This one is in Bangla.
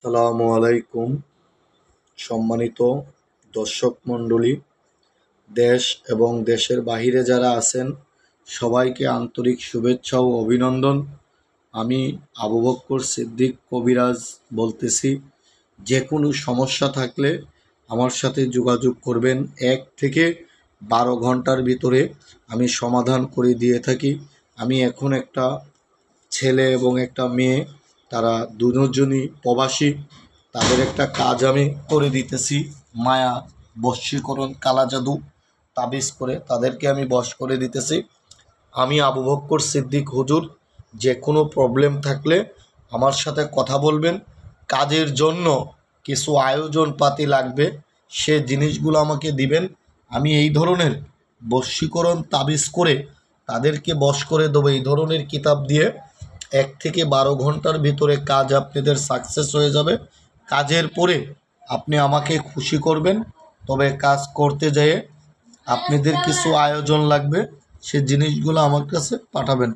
আসসালামু আলাইকুম। সম্মানিত দর্শক মণ্ডলী, দেশ এবং দেশের বাহিরে যারা আছেন সবাইকে আন্তরিক শুভেচ্ছা ও অভিনন্দন। আমি আবু বক্কর সিদ্দিক কবিরাজ বলতেছি। যে কোনো সমস্যা থাকলে আমার সাথে যোগাযোগ করবেন। 1 থেকে 12 ঘন্টার ভিতরে আমি সমাধান করে দিয়ে থাকি। আমি এখন একটা ছেলে এবং একটা মেয়ে, তারা দুজনই প্রবাসী, তাদের একটা কাজ আমি করে দিতেছি। মায়া বশীকরণ, কালা জাদু, তাবিজ করে তাদেরকে আমি বশ করে দিতেছি। আমি আবু বক্কর সিদ্দিক হুজুর। যে কোনো প্রবলেম থাকলে আমার সাথে কথা বলবেন। কাজের জন্য কিছু আয়োজন পাতি লাগবে, সে জিনিসগুলো আমাকে দিবেন। আমি এই ধরনের বশীকরণ তাবিজ করে তাদেরকে বশ করে দেবো। এই ধরনের কিতাব দিয়ে 1 থেকে 12 ঘন্টার ভিতরে কাজ আপনাদের সাকসেস হয়ে যাবে। কাজের পরে আপনি আমাকে খুশি করবেন। তবে কাজ করতে যেয়ে আপনাদের কিছু আয়োজন লাগবে, সে জিনিসগুলো আমার কাছে পাঠাবেন।